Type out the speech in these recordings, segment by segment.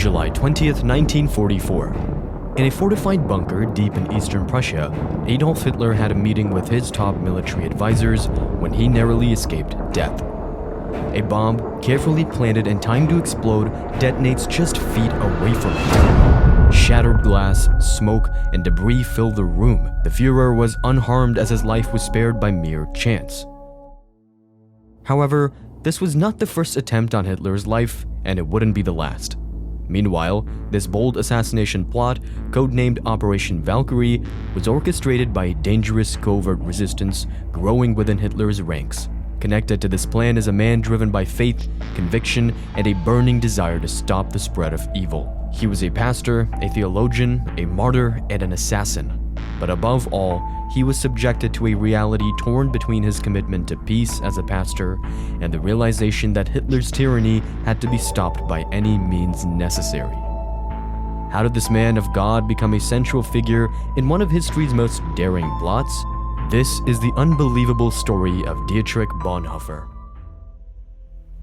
July 20th, 1944. In a fortified bunker deep in eastern Prussia, Adolf Hitler had a meeting with his top military advisors when he narrowly escaped death. A bomb, carefully planted and timed to explode, detonates just feet away from him. Shattered glass, smoke, and debris filled the room. The Führer was unharmed as his life was spared by mere chance. However, this was not the first attempt on Hitler's life, and it wouldn't be the last. Meanwhile, this bold assassination plot, codenamed Operation Valkyrie, was orchestrated by a dangerous covert resistance growing within Hitler's ranks. Connected to this plan is a man driven by faith, conviction, and a burning desire to stop the spread of evil. He was a pastor, a theologian, a martyr, and an assassin. But above all, he was subjected to a reality torn between his commitment to peace as a pastor and the realization that Hitler's tyranny had to be stopped by any means necessary. How did this man of God become a central figure in one of history's most daring plots? This is the unbelievable story of Dietrich Bonhoeffer.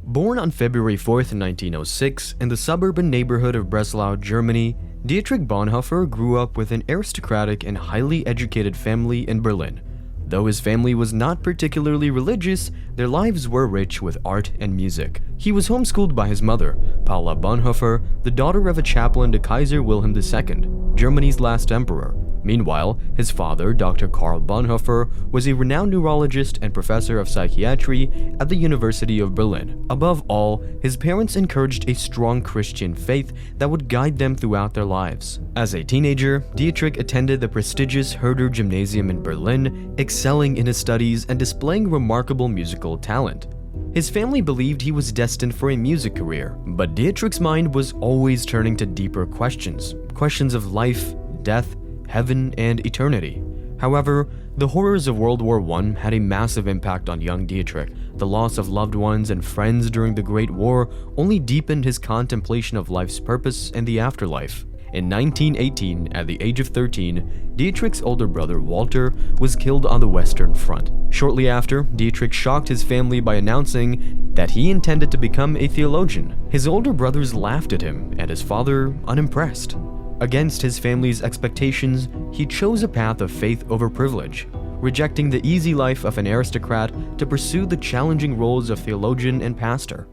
Born on February 4th, 1906, in the suburban neighborhood of Breslau, Germany, Dietrich Bonhoeffer grew up with an aristocratic and highly educated family in Berlin. Though his family was not particularly religious, their lives were rich with art and music. He was homeschooled by his mother, Paula Bonhoeffer, the daughter of a chaplain to Kaiser Wilhelm II, Germany's last emperor. Meanwhile, his father, Dr. Karl Bonhoeffer, was a renowned neurologist and professor of psychiatry at the University of Berlin. Above all, his parents encouraged a strong Christian faith that would guide them throughout their lives. As a teenager, Dietrich attended the prestigious Herder Gymnasium in Berlin, excelling in his studies and displaying remarkable musical talent. His family believed he was destined for a music career, but Dietrich's mind was always turning to deeper questions of life, death, heaven, and eternity. However, the horrors of World War I had a massive impact on young Dietrich. The loss of loved ones and friends during the Great War only deepened his contemplation of life's purpose and the afterlife. In 1918, at the age of 13, Dietrich's older brother Walter was killed on the Western Front. Shortly after, Dietrich shocked his family by announcing that he intended to become a theologian. His older brothers laughed at him, and his father unimpressed. Against his family's expectations, he chose a path of faith over privilege, rejecting the easy life of an aristocrat to pursue the challenging roles of theologian and pastor.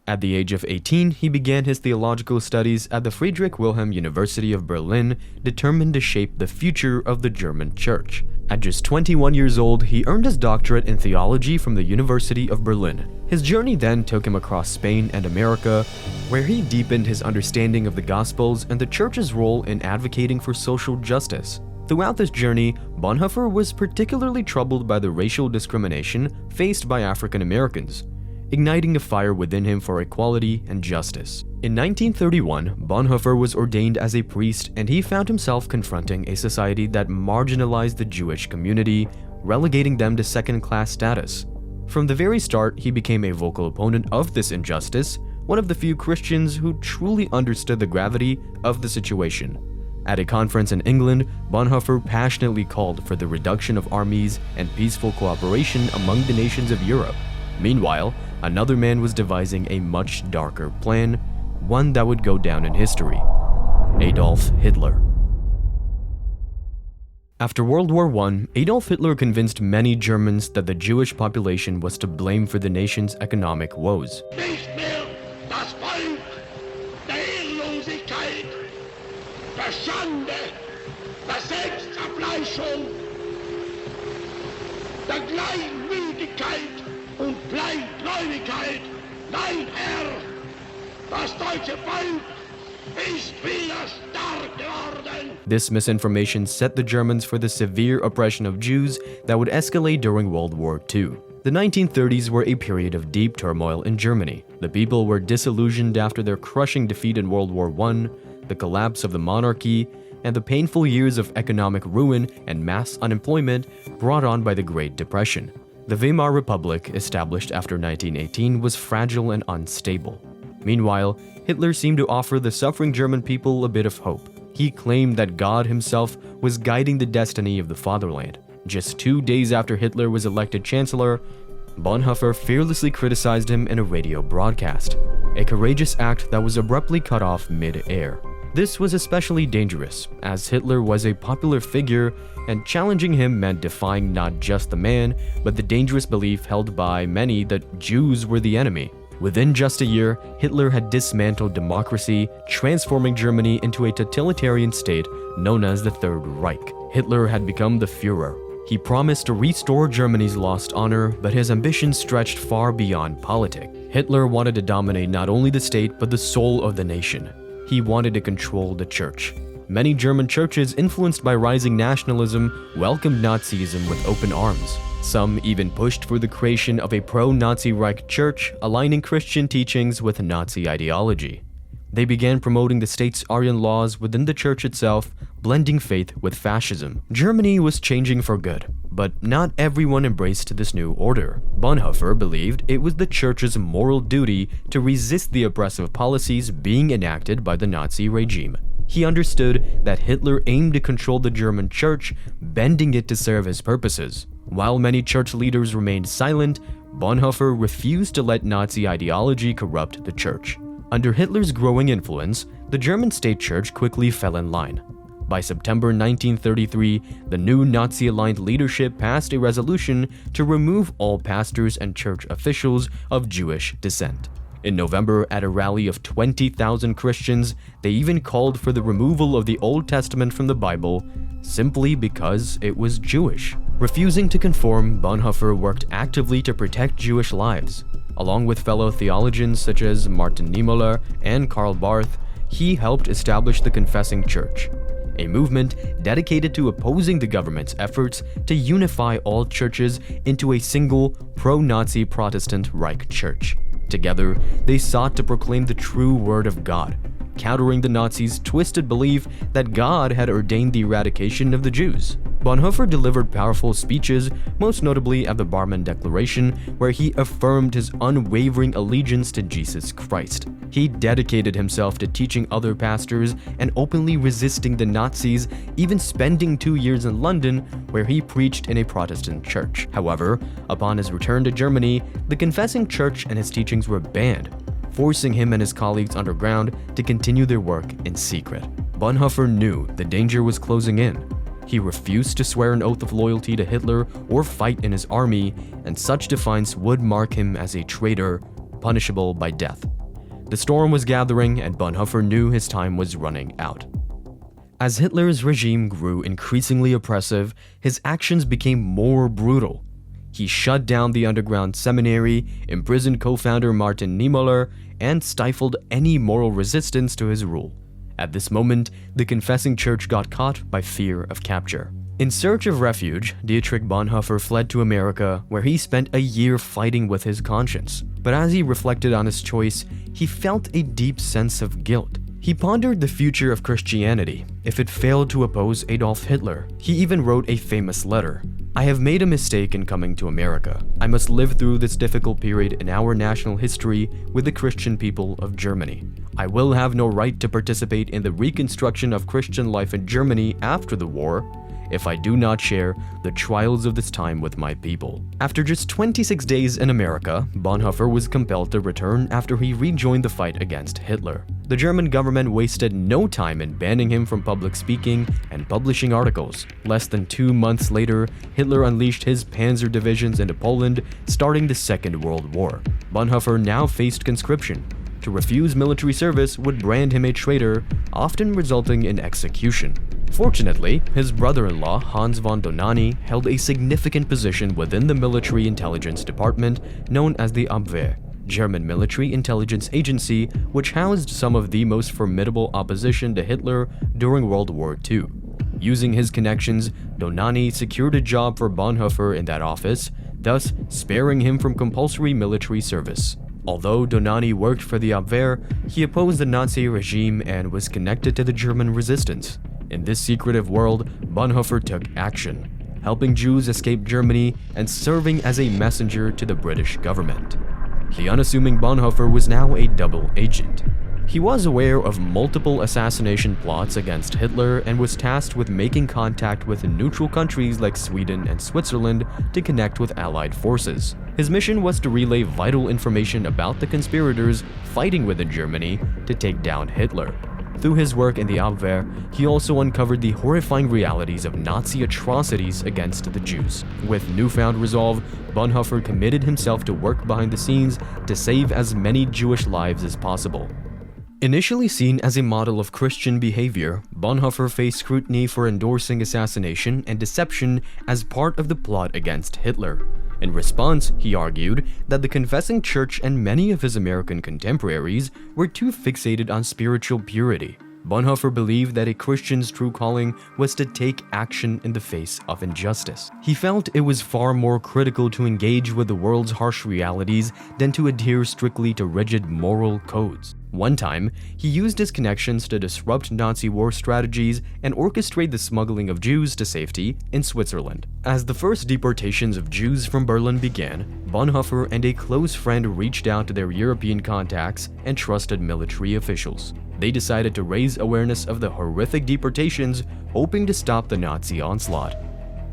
At the age of 18, he began his theological studies at the Friedrich Wilhelm University of Berlin, determined to shape the future of the German church. At just 21 years old, he earned his doctorate in theology from the University of Berlin. His journey then took him across Spain and America, where he deepened his understanding of the Gospels and the church's role in advocating for social justice. Throughout this journey, Bonhoeffer was particularly troubled by the racial discrimination faced by African Americans, igniting a fire within him for equality and justice. In 1931, Bonhoeffer was ordained as a priest, and he found himself confronting a society that marginalized the Jewish community, relegating them to second-class status. From the very start, he became a vocal opponent of this injustice, one of the few Christians who truly understood the gravity of the situation. At a conference in England, Bonhoeffer passionately called for the reduction of armies and peaceful cooperation among the nations of Europe. Meanwhile, another man was devising a much darker plan, one that would go down in history: Adolf Hitler. After World War I, Adolf Hitler convinced many Germans that the Jewish population was to blame for the nation's economic woes. Nicht mehr das Volk der Ehrlosigkeit, der Schande, der Selbstabfleischung, der Gleichmütigkeit und Kleingläubigkeit. Nein, Herr, das deutsche Volk ist wieder stark geworden. This misinformation set the Germans for the severe oppression of Jews that would escalate during World War II. The 1930s were a period of deep turmoil in Germany. The people were disillusioned after their crushing defeat in World War I, the collapse of the monarchy, and the painful years of economic ruin and mass unemployment brought on by the Great Depression. The Weimar Republic, established after 1918, was fragile and unstable. Meanwhile, Hitler seemed to offer the suffering German people a bit of hope. He claimed that God himself was guiding the destiny of the fatherland. Just 2 days after Hitler was elected chancellor, Bonhoeffer fearlessly criticized him in a radio broadcast. a courageous act that was abruptly cut off mid-air. This was especially dangerous, as Hitler was a popular figure, and challenging him meant defying not just the man, but the dangerous belief held by many that Jews were the enemy. Within just a year, Hitler had dismantled democracy, transforming Germany into a totalitarian state known as the Third Reich. Hitler had become the Führer. He promised to restore Germany's lost honor, but his ambitions stretched far beyond politics. Hitler wanted to dominate not only the state, but the soul of the nation. He wanted to control the church. Many German churches, influenced by rising nationalism, welcomed Nazism with open arms. Some even pushed for the creation of a pro-Nazi Reich church, aligning Christian teachings with Nazi ideology. They began promoting the state's Aryan laws within the church itself, blending faith with fascism. Germany was changing for good, but not everyone embraced this new order. Bonhoeffer believed it was the church's moral duty to resist the oppressive policies being enacted by the Nazi regime. He understood that Hitler aimed to control the German church, bending it to serve his purposes. While many church leaders remained silent, Bonhoeffer refused to let Nazi ideology corrupt the church. Under Hitler's growing influence, the German state church quickly fell in line. By September 1933, the new Nazi-aligned leadership passed a resolution to remove all pastors and church officials of Jewish descent. In November, at a rally of 20,000 Christians, they even called for the removal of the Old Testament from the Bible, simply because it was Jewish. Refusing to conform, Bonhoeffer worked actively to protect Jewish lives. Along with fellow theologians such as Martin Niemöller and Karl Barth, he helped establish the Confessing Church, a movement dedicated to opposing the government's efforts to unify all churches into a single pro-Nazi Protestant Reich church. Together, they sought to proclaim the true word of God, countering the Nazis' twisted belief that God had ordained the eradication of the Jews. Bonhoeffer delivered powerful speeches, most notably at the Barmen Declaration, where he affirmed his unwavering allegiance to Jesus Christ. He dedicated himself to teaching other pastors and openly resisting the Nazis, even spending 2 years in London, where he preached in a Protestant church. However, upon his return to Germany, the Confessing Church and his teachings were banned, forcing him and his colleagues underground to continue their work in secret. Bonhoeffer knew the danger was closing in. He refused to swear an oath of loyalty to Hitler or fight in his army, and such defiance would mark him as a traitor, punishable by death. The storm was gathering, and Bonhoeffer knew his time was running out. As Hitler's regime grew increasingly oppressive, his actions became more brutal. He shut down the underground seminary, imprisoned co-founder Martin Niemöller, and stifled any moral resistance to his rule. At this moment, the Confessing Church got caught by fear of capture. In search of refuge, Dietrich Bonhoeffer fled to America, where he spent a year fighting with his conscience. But as he reflected on his choice, he felt a deep sense of guilt. He pondered the future of Christianity if it failed to oppose Adolf Hitler. He even wrote a famous letter. "I have made a mistake in coming to America. I must live through this difficult period in our national history with the Christian people of Germany. I will have no right to participate in the reconstruction of Christian life in Germany after the war if I do not share the trials of this time with my people." After just 26 days in America, Bonhoeffer was compelled to return after he rejoined the fight against Hitler. The German government wasted no time in banning him from public speaking and publishing articles. Less than 2 months later, Hitler unleashed his panzer divisions into Poland, starting the Second World War. Bonhoeffer now faced conscription. To refuse military service would brand him a traitor, often resulting in execution. Fortunately, his brother-in-law, Hans von Dohnanyi, held a significant position within the military intelligence department known as the Abwehr, German military intelligence agency, which housed some of the most formidable opposition to Hitler during World War II. Using his connections, Dohnanyi secured a job for Bonhoeffer in that office, thus sparing him from compulsory military service. Although Dohnanyi worked for the Abwehr, he opposed the Nazi regime and was connected to the German resistance. In this secretive world, Bonhoeffer took action, helping Jews escape Germany and serving as a messenger to the British government. The unassuming Bonhoeffer was now a double agent. He was aware of multiple assassination plots against Hitler and was tasked with making contact with neutral countries like Sweden and Switzerland to connect with Allied forces. His mission was to relay vital information about the conspirators fighting within Germany to take down Hitler. Through his work in the Abwehr, he also uncovered the horrifying realities of Nazi atrocities against the Jews. With newfound resolve, Bonhoeffer committed himself to work behind the scenes to save as many Jewish lives as possible. Initially seen as a model of Christian behavior, Bonhoeffer faced scrutiny for endorsing assassination and deception as part of the plot against Hitler. In response, he argued that the confessing church and many of his American contemporaries were too fixated on spiritual purity. Bonhoeffer believed that a Christian's true calling was to take action in the face of injustice. He felt it was far more critical to engage with the world's harsh realities than to adhere strictly to rigid moral codes. One time, he used his connections to disrupt Nazi war strategies and orchestrate the smuggling of Jews to safety in Switzerland. As the first deportations of Jews from Berlin began, Bonhoeffer and a close friend reached out to their European contacts and trusted military officials. They decided to raise awareness of the horrific deportations, hoping to stop the Nazi onslaught.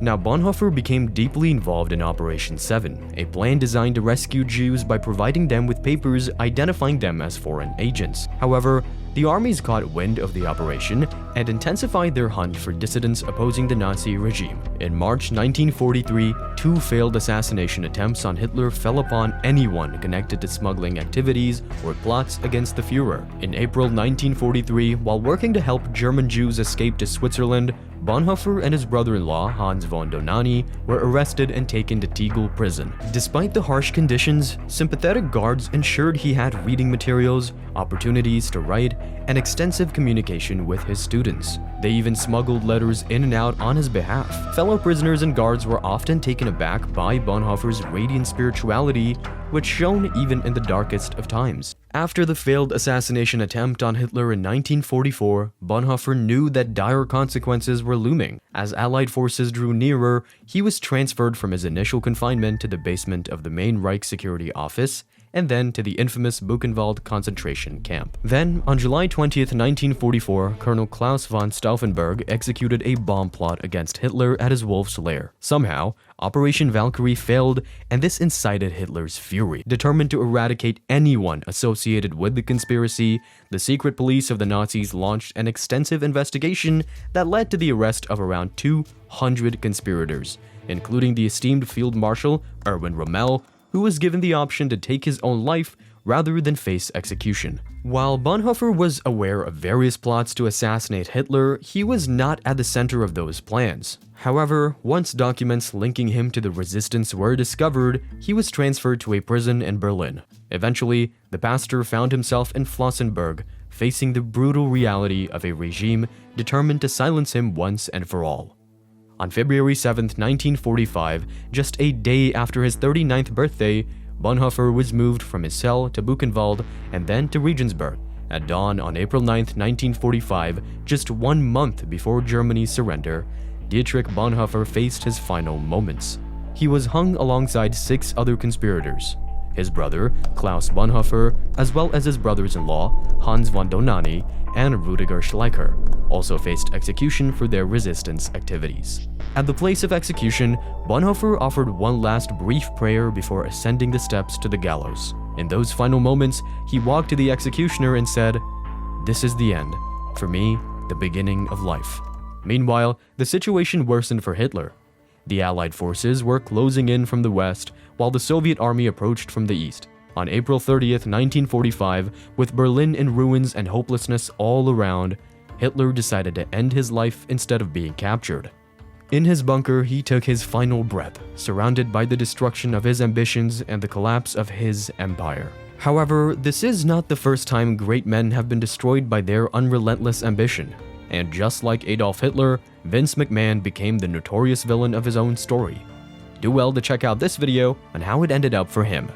Now, Bonhoeffer became deeply involved in Operation 7, a plan designed to rescue Jews by providing them with papers identifying them as foreign agents. However, the armies caught wind of the operation and intensified their hunt for dissidents opposing the Nazi regime. In March 1943, 2 failed assassination attempts on Hitler fell upon anyone connected to smuggling activities or plots against the Führer. In April 1943, while working to help German Jews escape to Switzerland, Bonhoeffer and his brother-in-law, Hans von Donani, were arrested and taken to Tegel prison. Despite the harsh conditions, sympathetic guards ensured he had reading materials, opportunities to write, and extensive communication with his students. They even smuggled letters in and out on his behalf. Fellow prisoners and guards were often taken aback by Bonhoeffer's radiant spirituality, which shone even in the darkest of times. After the failed assassination attempt on Hitler in 1944, Bonhoeffer knew that dire consequences were looming. As Allied forces drew nearer, he was transferred from his initial confinement to the basement of the main Reich security office, and then to the infamous Buchenwald concentration camp. Then, on July 20th, 1944, Colonel Klaus von Stauffenberg executed a bomb plot against Hitler at his Wolf's Lair. Somehow, Operation Valkyrie failed, and this incited Hitler's fury. Determined to eradicate anyone associated with the conspiracy, the secret police of the Nazis launched an extensive investigation that led to the arrest of around 200 conspirators, including the esteemed Field Marshal Erwin Rommel, who was given the option to take his own life rather than face execution. While Bonhoeffer was aware of various plots to assassinate Hitler, he was not at the center of those plans. However, once documents linking him to the resistance were discovered, he was transferred to a prison in Berlin. Eventually, the pastor found himself in Flossenburg, facing the brutal reality of a regime determined to silence him once and for all. On February 7, 1945, just a day after his 39th birthday, Bonhoeffer was moved from his cell to Buchenwald and then to Regensburg. At dawn on April 9, 1945, just 1 month before Germany's surrender, Dietrich Bonhoeffer faced his final moments. He was hung alongside 6 other conspirators. His brother, Klaus Bonhoeffer, as well as his brothers-in-law, Hans von Donani and Rüdiger Schleicher, also faced execution for their resistance activities. At the place of execution, Bonhoeffer offered one last brief prayer before ascending the steps to the gallows. In those final moments, he walked to the executioner and said, "This is the end. For me, the beginning of life." Meanwhile, the situation worsened for Hitler. The Allied forces were closing in from the west, while the Soviet army approached from the east. On April 30th, 1945, with Berlin in ruins and hopelessness all around, Hitler decided to end his life instead of being captured. In his bunker, he took his final breath, surrounded by the destruction of his ambitions and the collapse of his empire. However, this is not the first time great men have been destroyed by their unrelentless ambition. And just like Adolf Hitler, Vince McMahon became the notorious villain of his own story. Do well to check out this video on how it ended up for him.